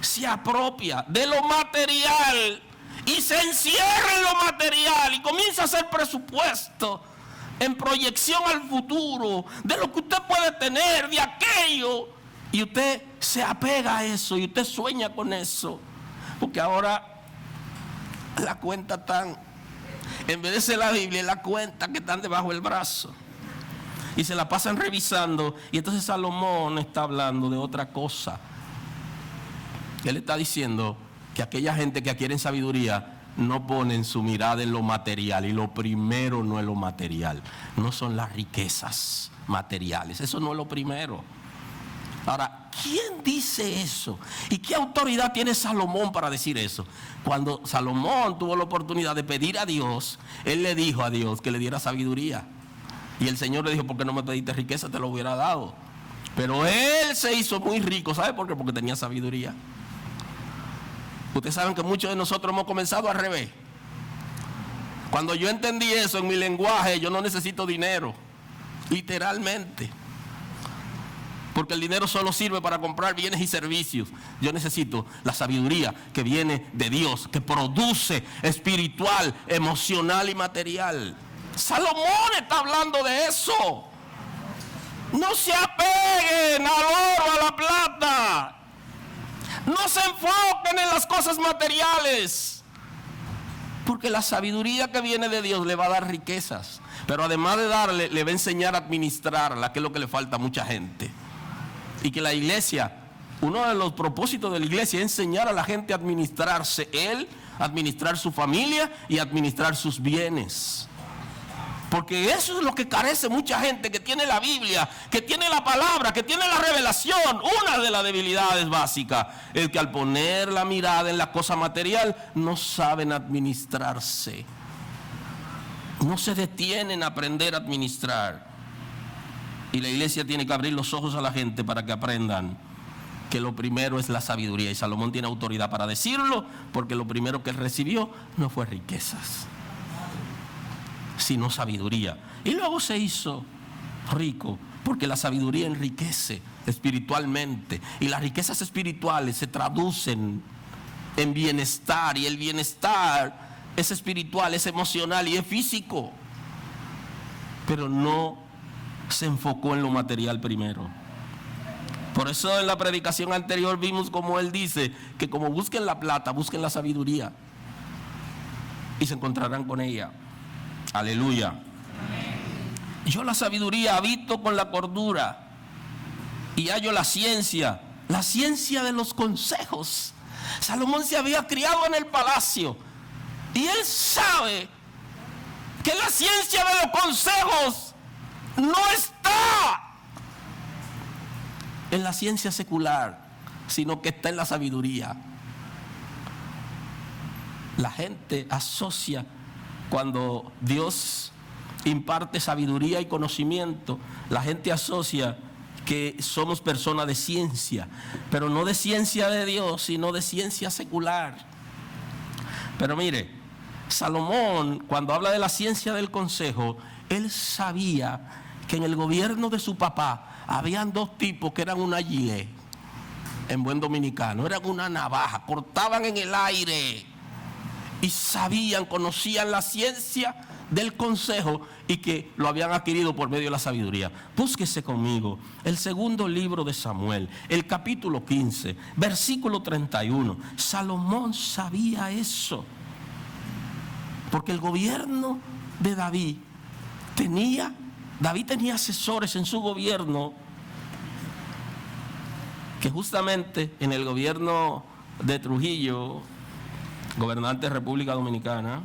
se apropia de lo material y se encierra en lo material y comienza a hacer presupuesto en proyección al futuro de lo que usted puede tener, de aquello, y usted se apega a eso y usted sueña con eso, porque ahora la cuenta están, en vez de ser la Biblia, la cuenta que están debajo del brazo y se la pasan revisando. Y entonces Salomón está hablando de otra cosa. Él está diciendo que aquella gente que adquiere sabiduría no ponen su mirada en lo material, y lo primero no es lo material, no son las riquezas materiales, eso no es lo primero. Ahora, ¿quién dice eso? ¿Y qué autoridad tiene Salomón para decir eso? Cuando Salomón tuvo la oportunidad de pedir a Dios, él le dijo a Dios que le diera sabiduría, y el Señor le dijo: ¿por qué no me pediste riqueza? Te lo hubiera dado. Pero él se hizo muy rico. ¿Sabe por qué? Porque tenía sabiduría. Ustedes saben que muchos de nosotros hemos comenzado al revés. Cuando yo entendí eso en mi lenguaje, yo no necesito dinero, literalmente, porque el dinero solo sirve para comprar bienes y servicios. Yo necesito la sabiduría que viene de Dios, que produce espiritual, emocional y material. Salomón está hablando de eso. No se apeguen al oro, a la plata. No se enfoquen en las cosas materiales, porque la sabiduría que viene de Dios le va a dar riquezas, pero además de darle, le va a enseñar a administrarla, que es lo que le falta a mucha gente. Y que la iglesia, uno de los propósitos de la iglesia es enseñar a la gente a administrarse, él, administrar su familia y administrar sus bienes. Porque eso es lo que carece mucha gente que tiene la Biblia, que tiene la palabra, que tiene la revelación. Una de las debilidades básicas es que al poner la mirada en la cosa material no saben administrarse. No se detienen a aprender a administrar. Y la iglesia tiene que abrir los ojos a la gente para que aprendan que lo primero es la sabiduría. Y Salomón tiene autoridad para decirlo, porque lo primero que él recibió no fue riquezas, sino sabiduría. Y luego se hizo rico, porque la sabiduría enriquece espiritualmente, y las riquezas espirituales se traducen en bienestar, y el bienestar es espiritual, es emocional y es físico. Pero no se enfocó en lo material primero. Por eso en la predicación anterior vimos como él dice que como busquen la plata, busquen la sabiduría y se encontrarán con ella. Aleluya. Yo la sabiduría habito con la cordura y hallo la ciencia de los consejos. Salomón se había criado en el palacio y él sabe que la ciencia de los consejos no está en la ciencia secular, sino que está en la sabiduría. La gente asocia, cuando Dios imparte sabiduría y conocimiento, la gente asocia que somos personas de ciencia, pero no de ciencia de Dios, sino de ciencia secular. Pero mire, Salomón, cuando habla de la ciencia del consejo, él sabía que en el gobierno de su papá habían dos tipos que eran una gilet, en buen dominicano, eran una navaja, cortaban en el aire y sabían, conocían la ciencia del consejo y que lo habían adquirido por medio de la sabiduría. Búsquese conmigo el segundo libro de Samuel, el capítulo 15, versículo 31. Salomón sabía eso, porque el gobierno de David tenía asesores en su gobierno, que justamente en el gobierno de Trujillo, gobernante de República Dominicana,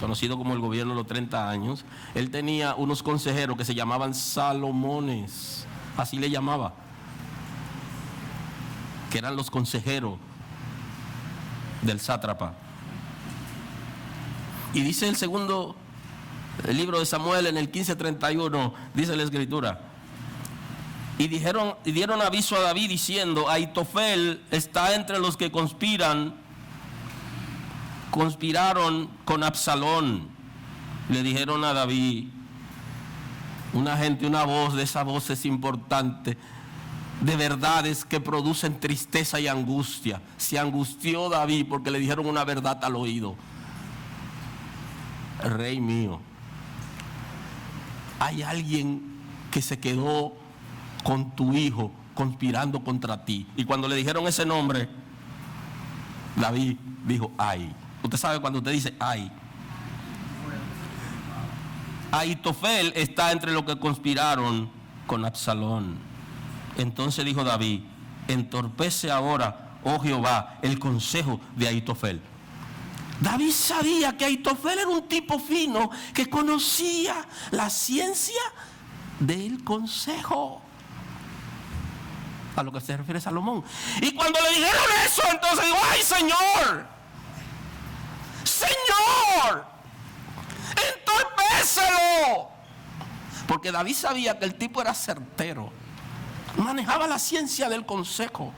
conocido como el gobierno de los 30 años, él tenía unos consejeros que se llamaban Salomones, así le llamaba, que eran los consejeros del sátrapa. Y dice el segundo libro de Samuel, en el 15:31, dice la escritura: y dieron aviso a David diciendo, Ahitofel está entre los que conspiraron con Absalón. Le dijeron a David, una voz, de esa voz es importante, de verdades que producen tristeza y angustia. Se angustió David porque le dijeron una verdad al oído. Rey mío, hay alguien que se quedó con tu hijo conspirando contra ti. Y cuando le dijeron ese nombre, David dijo, ay. Usted sabe cuando usted dice, ay. Ahitofel está entre los que conspiraron con Absalón. Entonces dijo David, entorpece ahora, oh Jehová, el consejo de Ahitofel. David sabía que Ahitofel era un tipo fino que conocía la ciencia del consejo, a lo que se refiere Salomón. Y cuando le dijeron eso, entonces dijo, ¡ay, Señor! ¡Señor! ¡Entorpécelo! Porque David sabía que el tipo era certero, manejaba la ciencia del consejo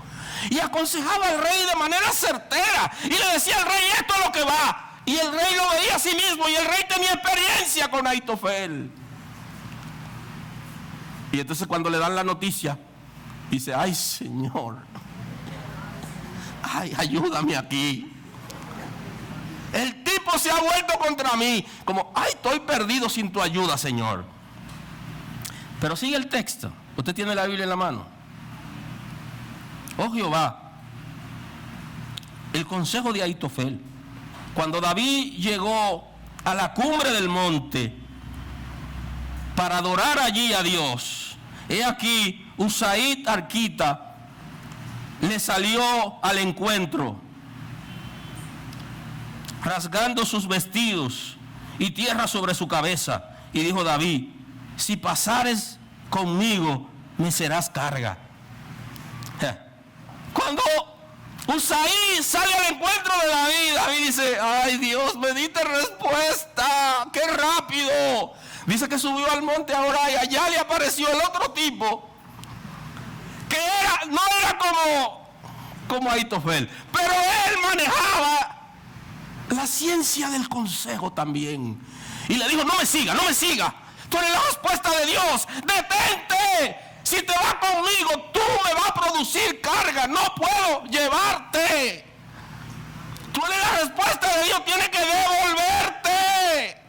y aconsejaba al rey de manera certera. Y le decía al rey, esto es lo que va. Y el rey lo veía a sí mismo y el rey tenía experiencia con Ahitofel. Y entonces cuando le dan la noticia, dice, ay Señor, ay, ayúdame aquí. El tipo se ha vuelto contra mí, como, ay, estoy perdido sin tu ayuda, Señor. Pero sigue el texto. Usted tiene la Biblia en la mano. Oh Jehová, el consejo de Ahitofel. Cuando David llegó a la cumbre del monte para adorar allí a Dios, he aquí Usai Arquita le salió al encuentro, rasgando sus vestidos y tierra sobre su cabeza, y dijo David, si pasares conmigo me serás carga. Cuando Usai sale al encuentro de David, David dice, ay Dios, me diste respuesta, qué rápido. Dice que subió al monte ahora y allá le apareció el otro tipo, que no era como Ahitofel, pero él manejaba la ciencia del consejo también. Y le dijo, no me siga, tú eres la respuesta de Dios, detente. Si te vas conmigo, tú me vas a producir carga, no puedo llevarte. Tú eres la respuesta de Dios, tienes que devolverte.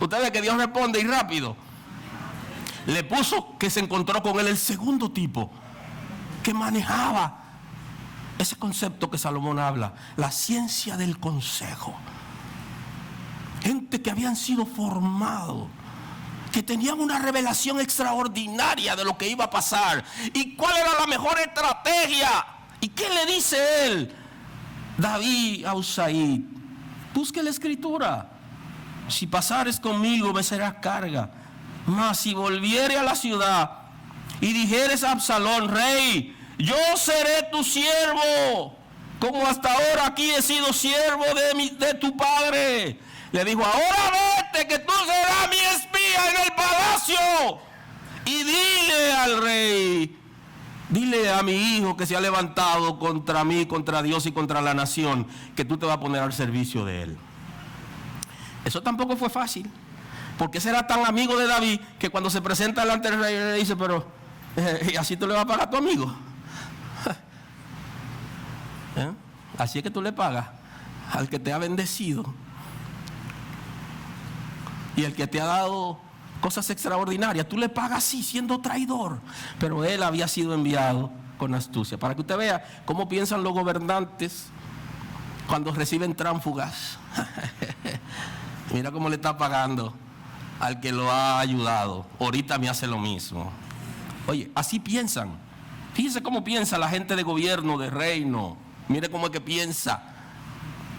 Usted ve que Dios responde y rápido. Le puso que se encontró con él el segundo tipo que manejaba ese concepto que Salomón habla, la ciencia del consejo. Gente que habían sido formados, que tenían una revelación extraordinaria de lo que iba a pasar y cuál era la mejor estrategia. ¿Y qué le dice él? David a Usai, busque la escritura. Si pasares conmigo me serás carga, mas si volviere a la ciudad y dijeres a Absalón, rey, yo seré tu siervo, como hasta ahora aquí he sido siervo de tu padre. Le dijo, ahora vete, que tú serás mi espía en el palacio. Y dile al rey, dile a mi hijo que se ha levantado contra mí, contra Dios y contra la nación, que tú te vas a poner al servicio de él. Eso tampoco fue fácil, porque ese era tan amigo de David que cuando se presenta delante del rey le dice, pero ¿y así tú le vas a pagar a tu amigo? Así es que tú le pagas al que te ha bendecido y el que te ha dado cosas extraordinarias. Tú le pagas así, siendo traidor. Pero él había sido enviado con astucia. Para que usted vea cómo piensan los gobernantes cuando reciben tránsfugas. Mira cómo le está pagando al que lo ha ayudado. Ahorita me hace lo mismo. Oye, así piensan. Fíjense cómo piensa la gente de gobierno, de reino. Mire cómo es que piensa.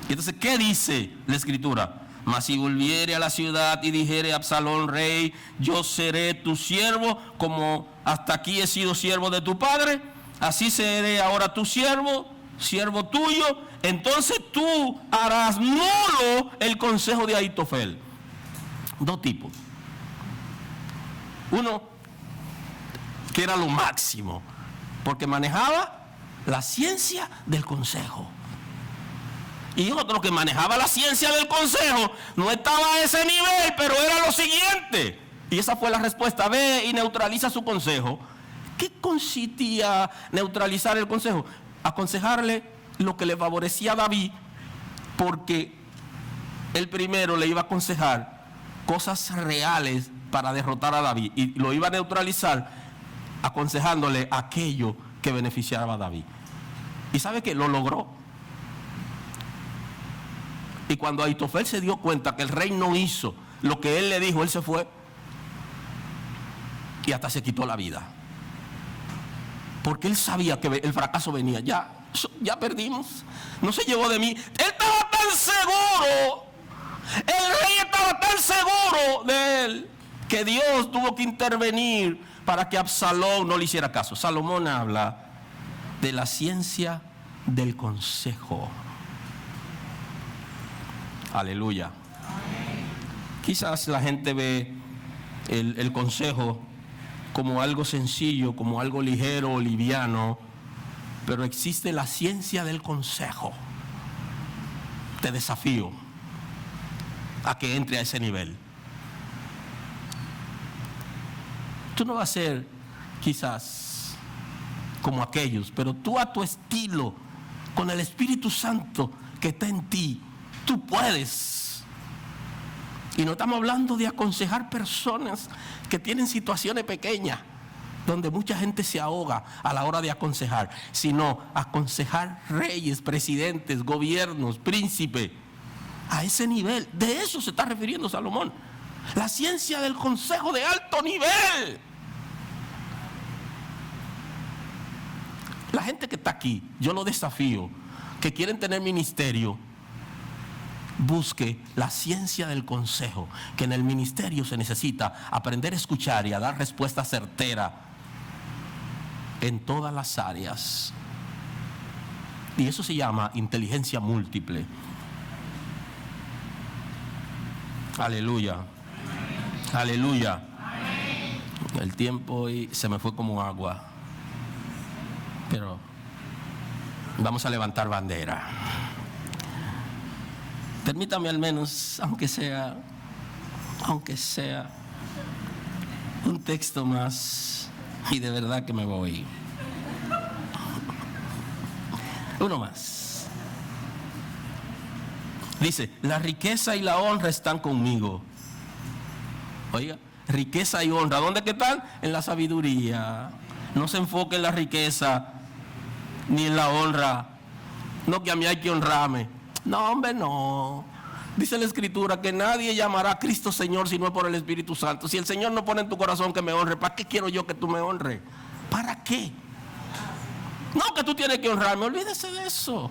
Y entonces, ¿qué dice la Escritura? Mas si volviere a la ciudad y dijere a Absalón, rey, yo seré tu siervo, como hasta aquí he sido siervo de tu padre, así seré ahora tu siervo, siervo tuyo, entonces tú harás nulo el consejo de Ahitofel. Dos tipos. Uno, que era lo máximo, porque manejaba la ciencia del consejo. Y otro que manejaba la ciencia del consejo, no estaba a ese nivel, pero era lo siguiente. Y esa fue la respuesta: ve y neutraliza su consejo. ¿Qué consistía neutralizar el consejo? Aconsejarle lo que le favorecía a David, porque el primero le iba a aconsejar cosas reales para derrotar a David, y lo iba a neutralizar aconsejándole aquello que beneficiaba a David. ¿Y sabe qué? Lo logró. Y cuando Ahitofel se dio cuenta que el rey no hizo lo que él le dijo, él se fue y hasta se quitó la vida. Porque él sabía que el fracaso venía. Ya perdimos. No se llevó de mí. Él estaba tan seguro. El rey estaba tan seguro de él que Dios tuvo que intervenir para que Absalón no le hiciera caso. Salomón habla de la ciencia del consejo. Aleluya. Quizás la gente ve el consejo como algo sencillo, como algo ligero o liviano, pero existe la ciencia del consejo. Te desafío a que entre a ese nivel. Tú no vas a ser quizás como aquellos, pero tú a tu estilo, con el Espíritu Santo que está en ti, tú puedes. Y no estamos hablando de aconsejar personas que tienen situaciones pequeñas, donde mucha gente se ahoga a la hora de aconsejar, sino aconsejar reyes, presidentes, gobiernos, príncipes, a ese nivel. De eso se está refiriendo Salomón. La ciencia del consejo de alto nivel. La gente que está aquí, yo lo desafío, que quieren tener ministerio, busque la ciencia del consejo, que en el ministerio se necesita aprender a escuchar y a dar respuesta certera en todas las áreas. Y eso se llama inteligencia múltiple. Aleluya. Aleluya. El tiempo hoy se me fue como agua, pero vamos a levantar bandera. Permítame al menos, aunque sea un texto más, y de verdad que me voy. Uno más. Dice, la riqueza y la honra están conmigo. Oiga, riqueza y honra, ¿dónde que están? En la sabiduría. No se enfoque en la riqueza ni en la honra. No, que a mí hay que honrarme. No, hombre, no. Dice la Escritura que nadie llamará a Cristo Señor si no es por el Espíritu Santo. Si el Señor no pone en tu corazón que me honre, ¿para qué quiero yo que tú me honres? ¿Para qué? No, que tú tienes que honrarme, olvídese de eso.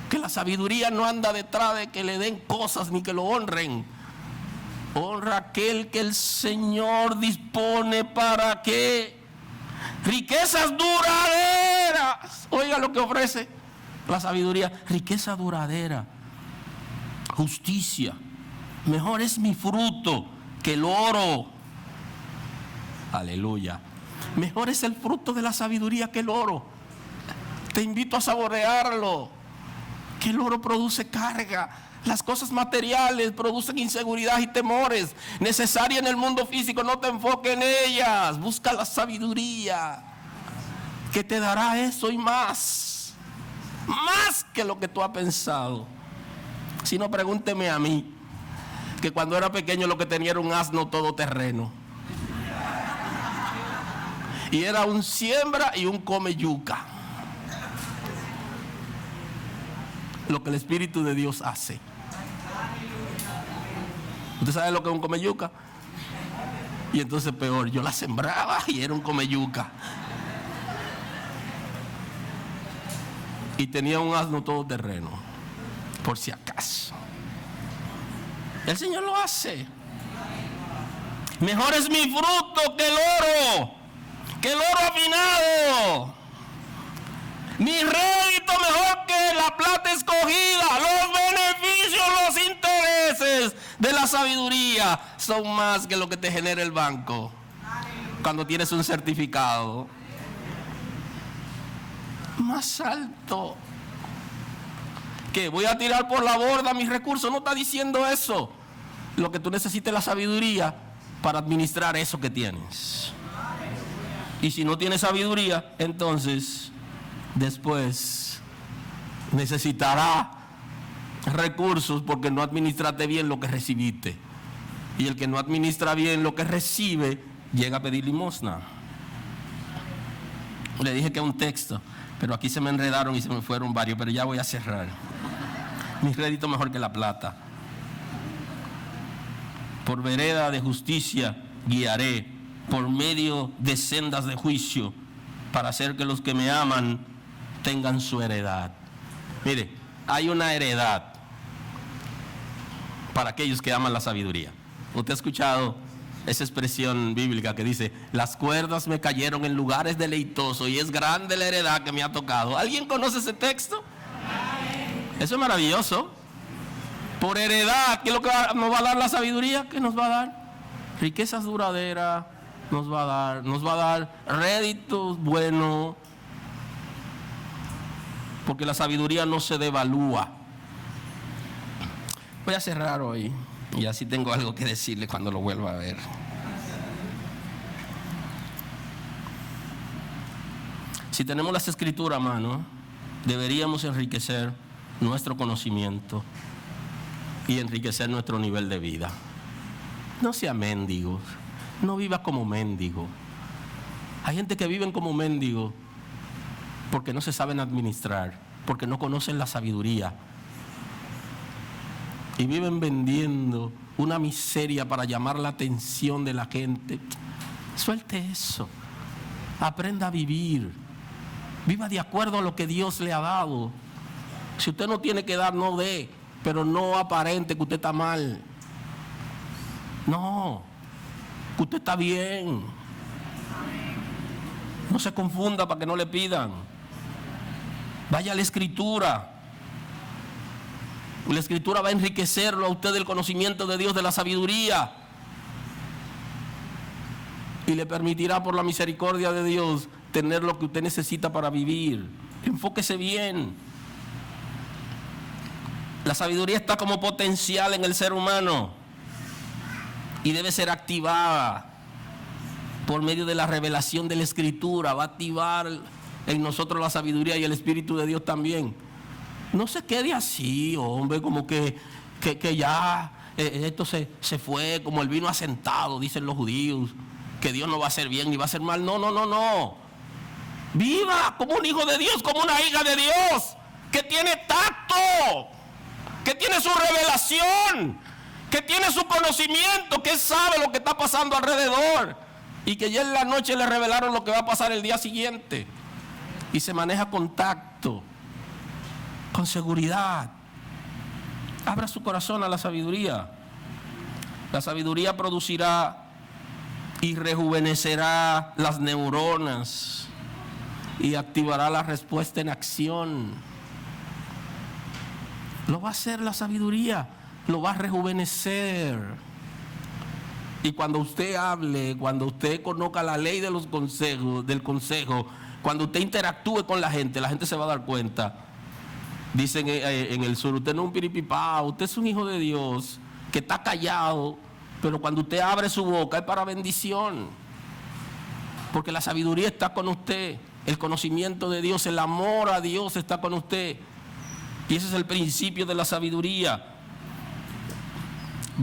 Que la sabiduría no anda detrás de que le den cosas ni que lo honren. Honra a aquel que el Señor dispone para qué. Riquezas duraderas. Oiga lo que ofrece la sabiduría. Riqueza duradera. Justicia. Mejor es mi fruto que el oro. Aleluya. Mejor es el fruto de la sabiduría que el oro. Te invito a saborearlo. Que el oro produce carga. Las cosas materiales producen inseguridad y temores. Necesaria en el mundo físico, no te enfoques en ellas. Busca la sabiduría, que te dará eso y más. Más que lo que tú has pensado. Si no, pregúnteme a mí, que cuando era pequeño lo que tenía era un asno todoterreno. Y era un siembra y un come yuca. Lo que el Espíritu de Dios hace. ¿Usted sabe lo que es un come yuca? Y entonces peor, yo la sembraba y era un come yuca. Y tenía un asno todoterreno, por si acaso. El Señor lo hace. Mejor es mi fruto que el oro afinado. Mi rédito mejor que la plata escogida. Los beneficios, los intereses de la sabiduría son más que lo que te genera el banco cuando tienes un certificado. Más alto. ¿Qué? ¿Voy a tirar por la borda mis recursos? No está diciendo eso. Lo que tú necesitas es la sabiduría para administrar eso que tienes. Y si no tienes sabiduría, entonces después necesitará recursos porque no administraste bien lo que recibiste. Y el que no administra bien lo que recibe llega a pedir limosna. Le dije que es un texto, pero aquí se me enredaron y se me fueron varios, pero ya voy a cerrar. Mi rédito mejor que la plata. Por vereda de justicia guiaré, por medio de sendas de juicio, para hacer que los que me aman tengan su heredad. Mire, hay una heredad para aquellos que aman la sabiduría. Usted ha escuchado esa expresión bíblica que dice: las cuerdas me cayeron en lugares deleitosos y es grande la heredad que me ha tocado. ¿Alguien conoce ese texto? Eso es maravilloso. Por heredad, ¿qué es lo que nos va a dar la sabiduría? ¿Qué nos va a dar? Riquezas duraderas nos va a dar réditos buenos. Porque la sabiduría no se devalúa. Voy a cerrar hoy y así tengo algo que decirle cuando lo vuelva a ver. Si tenemos las escrituras a mano, deberíamos enriquecer nuestro conocimiento y enriquecer nuestro nivel de vida. No sea mendigo, no viva como mendigo. Hay gente que viven como mendigo porque no se saben administrar, porque no conocen la sabiduría. Y viven vendiendo una miseria para llamar la atención de la gente. Suelte eso. Aprenda a vivir. Viva de acuerdo a lo que Dios le ha dado. Si usted no tiene que dar, no dé. Pero no aparente que usted está mal. No. Que usted está bien. No se confunda para que no le pidan. Vaya a la Escritura. La Escritura va a enriquecerlo a usted del conocimiento de Dios, de la sabiduría. Y le permitirá, por la misericordia de Dios, tener lo que usted necesita para vivir. Enfóquese bien. La sabiduría está como potencial en el ser humano y debe ser activada por medio de la revelación de la Escritura. Va a activar en nosotros la sabiduría y el Espíritu de Dios también. No se quede así, hombre, como que ya esto se fue como el vino asentado, dicen los judíos, que Dios no va a hacer bien ni va a hacer mal. No. Viva como un hijo de Dios, como una hija de Dios, que tiene tacto, que tiene su revelación, que tiene su conocimiento, que sabe lo que está pasando alrededor y que ya en la noche le revelaron lo que va a pasar el día siguiente y se maneja con tacto, con seguridad. Abra su corazón a la sabiduría. La sabiduría producirá y rejuvenecerá las neuronas y activará la respuesta en acción. Lo va a hacer la sabiduría, lo va a rejuvenecer. Y cuando usted hable, cuando usted conozca la ley de los consejos, del consejo, cuando usted interactúe con la gente se va a dar cuenta. Dicen en el sur, usted no es un piripipá, usted es un hijo de Dios que está callado, pero cuando usted abre su boca es para bendición. Porque la sabiduría está con usted, el conocimiento de Dios, el amor a Dios está con usted. Y ese es el principio de la sabiduría.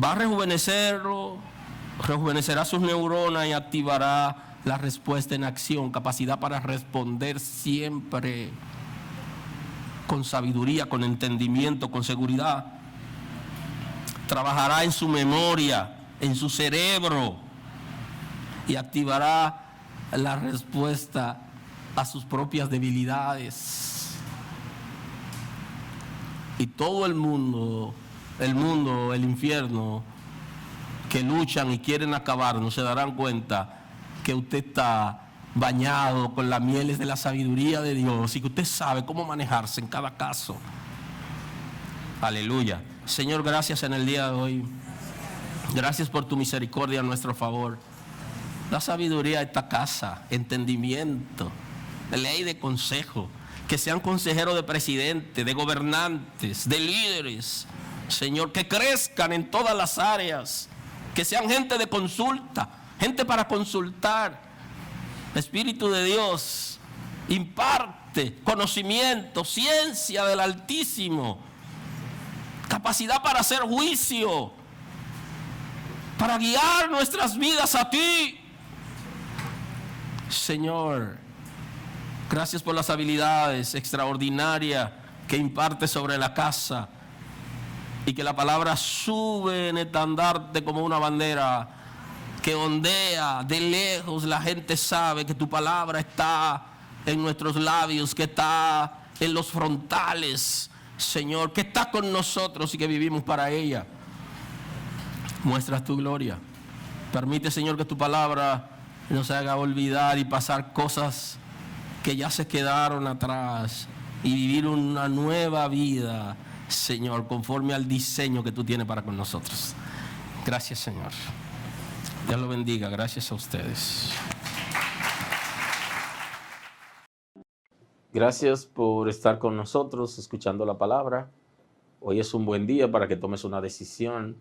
Va a rejuvenecerlo, rejuvenecerá sus neuronas y activará la respuesta en acción, capacidad para responder siempre con sabiduría, con entendimiento, con seguridad. Trabajará en su memoria, en su cerebro y activará la respuesta a sus propias debilidades. Y todo el mundo, el infierno, que luchan y quieren acabarnos, se darán cuenta que usted está bañado con las mieles de la sabiduría de Dios y que usted sabe cómo manejarse en cada caso. Aleluya. Señor, gracias en el día de hoy. Gracias por tu misericordia a nuestro favor. La sabiduría de esta casa, entendimiento, ley de consejo, que sean consejeros de presidente, de gobernantes, de líderes, Señor, que crezcan en todas las áreas, que sean gente de consulta, gente para consultar. Espíritu de Dios, imparte conocimiento, ciencia del Altísimo, capacidad para hacer juicio, para guiar nuestras vidas a ti. Señor, gracias por las habilidades extraordinarias que imparte sobre la casa y que la palabra sube en estandarte como una bandera que ondea de lejos. La gente sabe que tu palabra está en nuestros labios, que está en los frontales, Señor, que está con nosotros y que vivimos para ella. Muestra tu gloria. Permite, Señor, que tu palabra nos haga olvidar y pasar cosas que ya se quedaron atrás y vivir una nueva vida, Señor, conforme al diseño que tú tienes para con nosotros. Gracias, Señor. Dios lo bendiga. Gracias a ustedes. Gracias por estar con nosotros escuchando la palabra. Hoy es un buen día para que tomes una decisión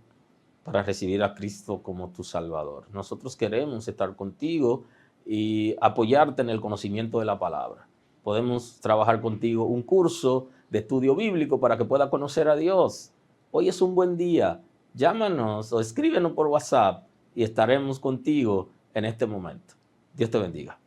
para recibir a Cristo como tu Salvador. Nosotros queremos estar contigo y apoyarte en el conocimiento de la palabra. Podemos trabajar contigo un curso de estudio bíblico para que puedas conocer a Dios. Hoy es un buen día. Llámanos o escríbenos por WhatsApp y estaremos contigo en este momento. Dios te bendiga.